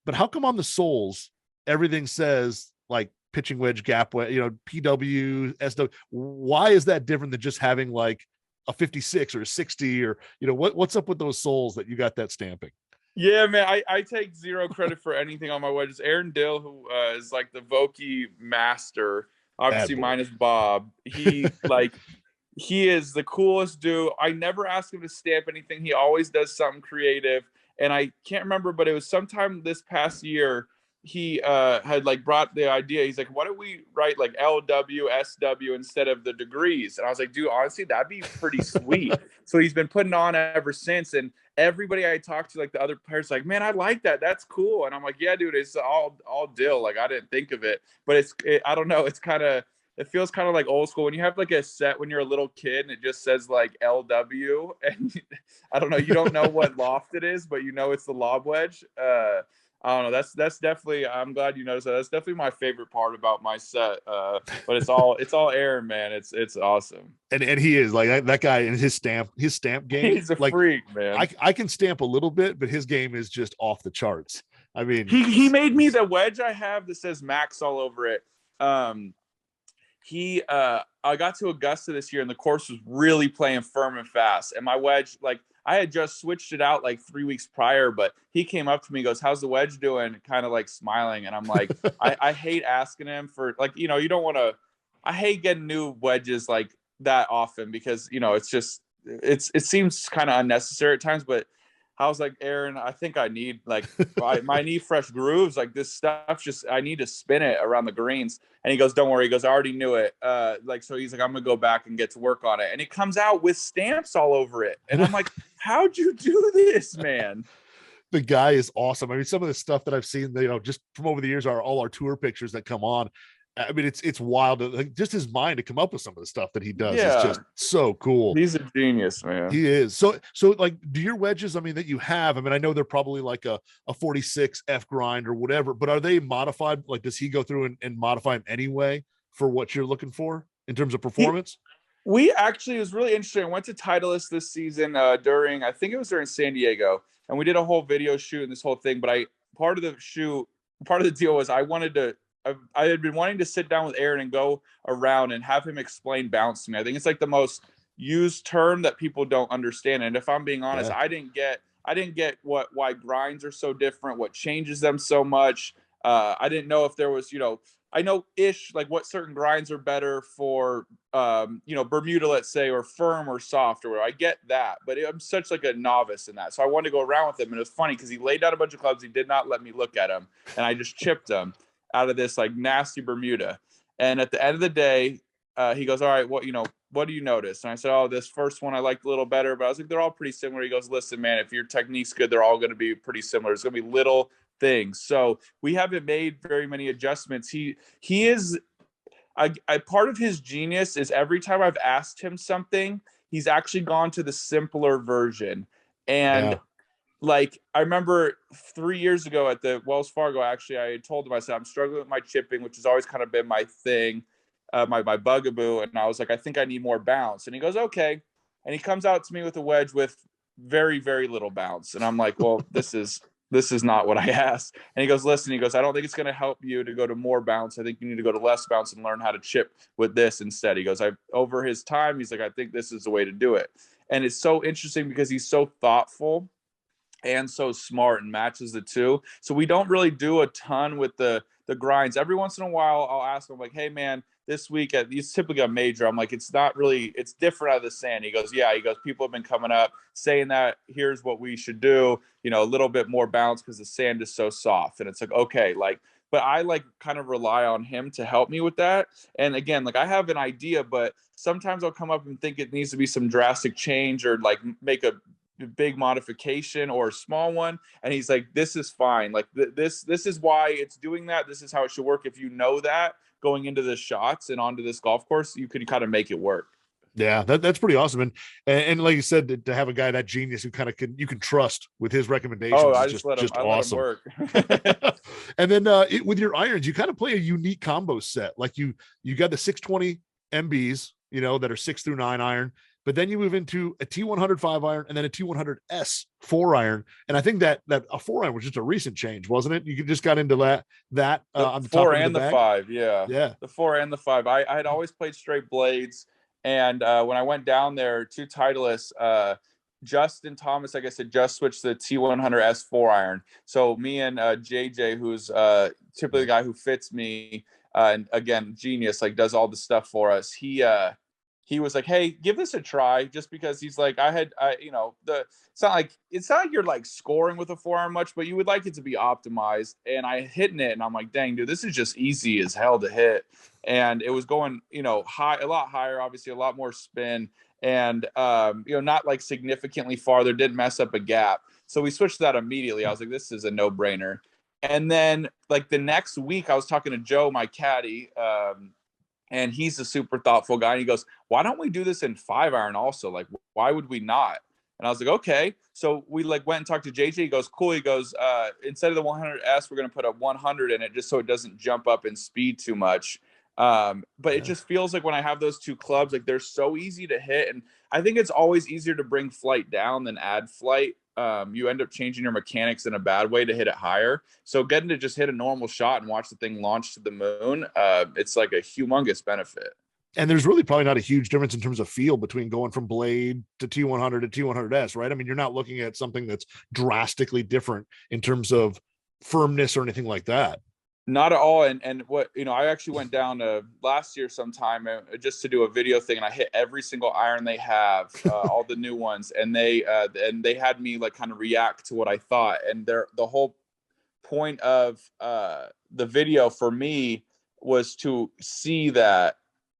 but how come on the soles, everything says like pitching wedge, gap wedge, PW, SW, why is that different than just having like a 56 or a 60 or, what's up with those soles that you got that stamping? Yeah, man, I take zero credit for anything on my wedges. Aaron Dill, who is like the Vokey master, obviously minus Bob, he like He is the coolest dude. I never ask him to stamp anything. He always does something creative. And I can't remember, but it was sometime this past year he had like brought the idea. He's like, why don't we write like LW, SW instead of the degrees? And I was like, dude, honestly, that'd be pretty sweet. So he's been putting on ever since. And everybody I talked to, like the other players, like, man, I like that. That's cool. And I'm like, yeah, dude, it's all dill. Like, I didn't think of it, but I don't know. It feels kind of like old school when you have like a set when you're a little kid and it just says like LW and I don't know, you don't know what loft it is, but you know it's the lob wedge. I don't know. That's definitely. I'm glad you noticed that. That's definitely my favorite part about my set. But it's all Aaron, man. It's awesome. And he is like that guy and his stamp game. He's a like, freak, man. I can stamp a little bit, but his game is just off the charts. I mean, he made me the wedge I have that says Max all over it. I got to Augusta this year and the course was really playing firm and fast. And my wedge, like I had just switched it out like 3 weeks prior, but he came up to me and goes, how's the wedge doing? Kind of like smiling. And I'm like, I hate asking him for like, you know, you don't want to, I hate getting new wedges like that often because, you know, it seems kind of unnecessary at times, but I was like, Aaron, I think I need like my need fresh grooves. Like this stuff, I need to spin it around the greens. And he goes, don't worry. He goes, I already knew it. So he's like, I'm going to go back and get to work on it. And it comes out with stamps all over it. And I'm like, how'd you do this, man? The guy is awesome. I mean, some of the stuff that I've seen, you know, just from over the years are all our tour pictures that come on. I mean, it's wild. Like, just his mind to come up with some of the stuff that he does is just so cool. He's a genius, man. He is. So like, do your wedges, I mean, that you have, I mean, I know they're probably like a 46 F grind or whatever, but are they modified? Like, does he go through and modify them anyway for what you're looking for in terms of performance? It was really interesting. I went to Titleist this season I think it was during San Diego, and we did a whole video shoot and this whole thing. But part of the deal was I had been wanting to sit down with Aaron and go around and have him explain bounce to me. I think it's like the most used term that people don't understand. And if I'm being honest, I didn't get why grinds are so different, what changes them so much. I didn't know if there was, you know, I know like what certain grinds are better for, you know, Bermuda, let's say, or firm or soft or whatever. I get that, but I'm such like a novice in that. So I wanted to go around with him. And it was funny because he laid down a bunch of clubs. He did not let me look at them. And I just chipped them out of this like nasty Bermuda. And at the end of the day, he goes, all right, what do you notice? And I said, oh, this first one I liked a little better, but I was like, they're all pretty similar. He goes, listen, man, if your technique's good, they're all going to be pretty similar. It's going to be little things. So we haven't made very many adjustments. He is, I part of his genius is every time I've asked him something, he's actually gone to the simpler version. And like, I remember 3 years ago at the Wells Fargo, actually, I told him, I said, I'm struggling with my chipping, which has always kind of been my thing, my bugaboo. And I was like, I think I need more bounce. And he goes, okay. And he comes out to me with a wedge with very, very little bounce. And I'm like, well, this is not what I asked. And he goes, listen, I don't think it's going to help you to go to more bounce. I think you need to go to less bounce and learn how to chip with this instead. He goes, over his time, he's like, I think this is the way to do it. And it's so interesting because he's so thoughtful and so smart and matches the two. So we don't really do a ton with the grinds. Every once in a while, I'll ask him like, hey man, this week he's typically a major. I'm like, it's different out of the sand. He goes, yeah, people have been coming up saying that here's what we should do, you know, a little bit more bounce because the sand is so soft. And it's like, okay, like, but I like kind of rely on him to help me with that. And again, like I have an idea, but sometimes I'll come up and think it needs to be some drastic change or like make a big modification or a small one, and he's like, this is fine, like this is why it's doing that, this is how it should work. If you know that going into the shots and onto this golf course, you could kind of make it work. Yeah, that's pretty awesome. And like you said, to have a guy that genius who kind of you can trust with his recommendations is just awesome. And then with your irons, you kind of play a unique combo set. Like you got the 620 MBs, you know, that are 6 through 9 iron. But then you move into a T100 5 iron and then a T100S 4 iron. And I think that a 4 iron was just a recent change, wasn't it? You just got into that on the 4 and the 5. Yeah. The 4 and the 5. I had always played straight blades. And when I went down there to Titleist, Justin Thomas, I guess, had just switched to the T100S 4 iron. So me and JJ, who's typically the guy who fits me, and again, genius, like does all the stuff for us. he was like, "Hey, give this a try," just because he's like, it's not like you're like scoring with a forearm much, but you would like it to be optimized. And I hitting it, and I'm like, "Dang, dude, this is just easy as hell to hit." And it was going, high, a lot higher, obviously, a lot more spin, and not like significantly farther. Didn't mess up a gap, so we switched to that immediately. I was like, "This is a no-brainer." And then like the next week, I was talking to Joe, my caddy. And he's a super thoughtful guy. And he goes, "Why don't we do this in 5-iron also? Like, why would we not?" And I was like, "Okay." So we like went and talked to JJ. He goes, "Cool." He goes, "Instead of the 100S, we're going to put a 100 in it just so it doesn't jump up in speed too much." But it just feels like when I have those two clubs, like they're so easy to hit. And I think it's always easier to bring flight down than add flight. You end up changing your mechanics in a bad way to hit it higher. So getting to just hit a normal shot and watch the thing launch to the moon, it's like a humongous benefit. And there's really probably not a huge difference in terms of feel between going from Blade to T100 to T100S, right? I mean, you're not looking at something that's drastically different in terms of firmness or anything like that. Not at all. And what, I actually went down last year sometime just to do a video thing, and I hit every single iron they have, all the new ones. And they had me like kind of react to what I thought. And the whole point of the video for me was to see that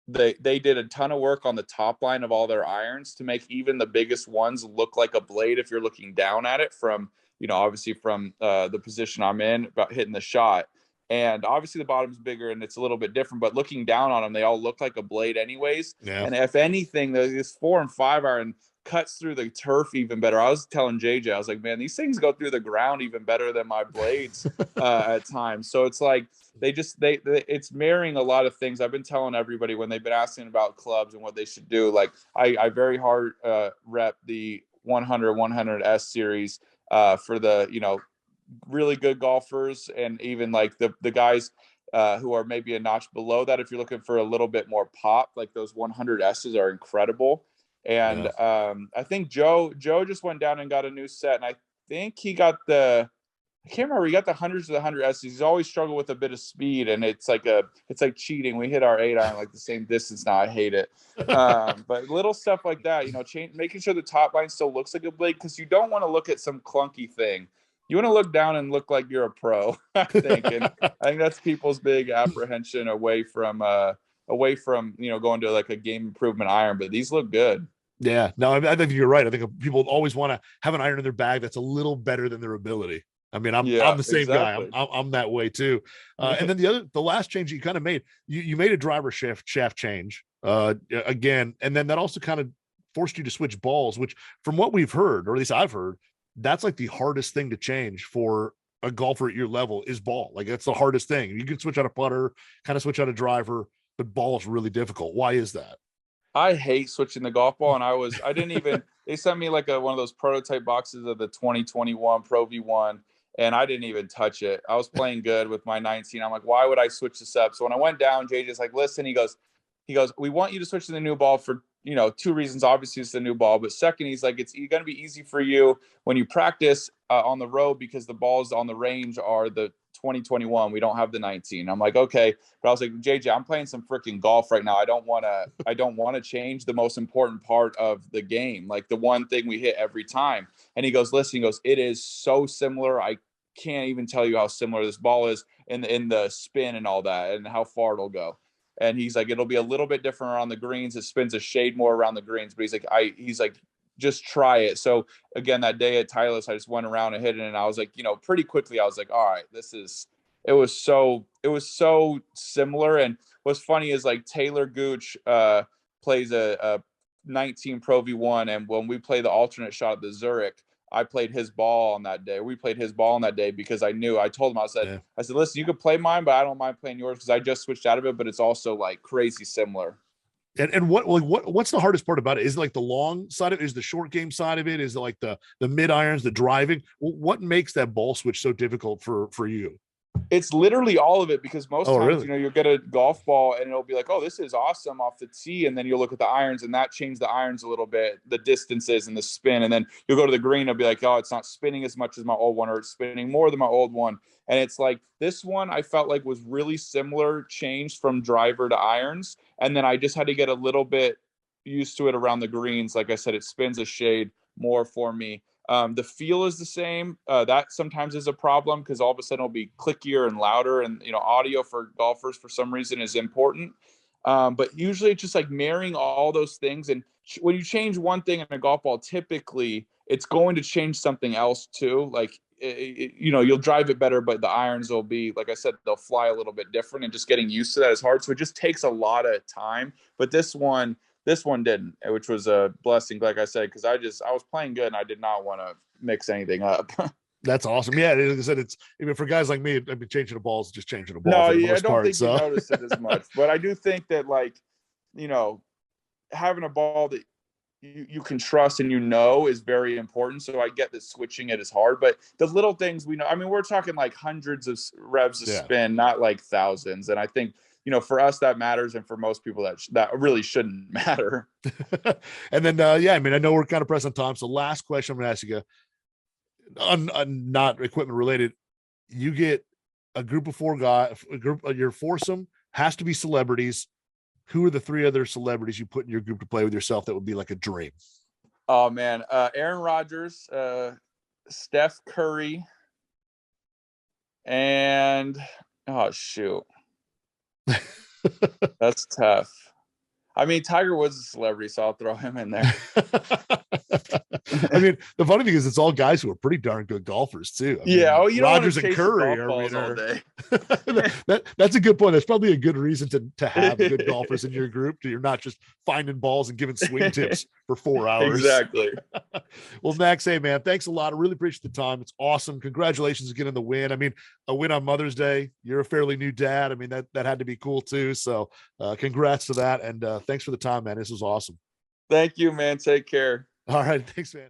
they did a ton of work on the top line of all their irons to make even the biggest ones look like a blade if you're looking down at it from, obviously from the position I'm in about hitting the shot. And obviously the bottom's bigger and it's a little bit different, but looking down on them, they all look like a blade anyways. Yeah. And if anything, this 4 and 5 iron cuts through the turf even better. I was telling JJ, I was like, "Man, these things go through the ground even better than my blades at times." So it's like it's marrying a lot of things. I've been telling everybody when they've been asking about clubs and what they should do. Like I very hard rep the 100-100S series for the really good golfers, and even like the guys who are maybe a notch below that. If you're looking for a little bit more pop, like those 100S's are incredible. And I think Joe just went down and got a new set, and I think he got I can't remember. He got the hundreds of the 100S's. He's always struggled with a bit of speed, and it's like cheating. We hit our 8-iron like the same distance now. I hate it. But little stuff like that, making sure the top line still looks like a blade, because you don't want to look at some clunky thing. You want to look down and look like you're a pro, I think. And I think that's people's big apprehension away from going to like a game improvement iron. But these look good. Yeah, no, I think you're right. I think people always want to have an iron in their bag that's a little better than their ability. I mean, I'm the same exactly. guy. I'm that way too. And then the last change you kind of made, you made a driver shaft change again, and then that also kind of forced you to switch balls, which from what we've heard, or at least I've heard, that's like the hardest thing to change for a golfer at your level is ball. Like that's the hardest thing. You can switch out a putter, kind of switch out a driver, but ball is really difficult. Why is that? I hate switching the golf ball, and they sent me like one of those prototype boxes of the 2021 Pro V1, and I didn't even touch it. I was playing good with my 19. I'm like, why would I switch this up? So when I went down, JJ's like, "Listen," he goes, "We want you to switch to the new ball for 2 reasons. Obviously, it's the new ball, but second, he's like, it's going to be easy for you when you practice on the road, because the balls on the range are the 2021. We don't have the 19. I'm like, "Okay," but I was like, "JJ, I'm playing some freaking golf right now. I don't want to change the most important part of the game, like the one thing we hit every time." And he goes, "Listen," he goes, "it is so similar. I can't even tell you how similar this ball is in the spin and all that, and how far it'll go." And he's like, "It'll be a little bit different around the greens. It spins a shade more around the greens." But he's like, "Just try it." So again, that day at Titleist, I just went around and hit it. And I was like, pretty quickly, I was like, all right, it was so similar. And what's funny is like Taylor Gooch plays a 19 Pro V1. And when we play the alternate shot at the Zurich, I played his ball on that day. We played his ball on that day because I told him, I said, "Listen, you could play mine, but I don't mind playing yours because I just switched out of it, but it's also like crazy similar." And what's the hardest part about it? Is it like the long side of it? Is the short game side of it? Is it like the mid irons, the driving? What makes that ball switch so difficult for you? It's literally all of it, because most times, you'll get a golf ball and it'll be like, "Oh, this is awesome off the tee." And then you'll look at the irons and that changed the irons a little bit, the distances and the spin. And then you'll go to the green and it'll be like, "Oh, it's not spinning as much as my old one, or it's spinning more than my old one." And it's like this one I felt like was really similar, changed from driver to irons. And then I just had to get a little bit, used to it around the greens. Like I said, it spins a shade more for me. The feel is the same. That sometimes is a problem because all of a sudden it'll be clickier and louder, and audio for golfers for some reason is important. But usually it's just like marrying all those things. And when you change one thing in a golf ball, typically it's going to change something else too. Like, you'll drive it better, but the irons will be, like I said, they'll fly a little bit different, and just getting used to that is hard. So it just takes a lot of time. But this one didn't, which was a blessing, like I said, because I was playing good and I did not want to mix anything up. That's awesome. Yeah, like I said, it's even for guys like me, I mean, changing the balls is just changing the ball. No, for the yeah, I most don't part, think you notice it as much, but I do think that, like, having a ball that you can trust and is very important. So I get that switching it is hard, but the little things we know. I mean, we're talking like hundreds of revs of spin, not like thousands. And I think for us that matters, and for most people that really shouldn't matter. And then I mean, I know we're kind of pressed on time, so last question I'm going to ask you, not equipment related. You get a group of 4 guys, your foursome has to be celebrities. Who are the 3 other celebrities you put in your group to play with yourself that would be like a dream? Oh man, Aaron Rodgers, Steph Curry, and oh shoot, that's tough. I mean, Tiger Woods is a celebrity, so I'll throw him in there. I mean, the funny thing is, it's all guys who are pretty darn good golfers too. You Rodgers and Curry are all day. That's a good point. That's probably a good reason to have good golfers in your group. You're not just finding balls and giving swing tips for 4 hours. Exactly. Well, Max, hey man, thanks a lot. I really appreciate the time. It's awesome. Congratulations again on the win. I mean, a win on Mother's Day. You're a fairly new dad. I mean, that had to be cool too. So congrats to that. And thanks for the time, man. This was awesome. Thank you, man. Take care. All right. Thanks, man.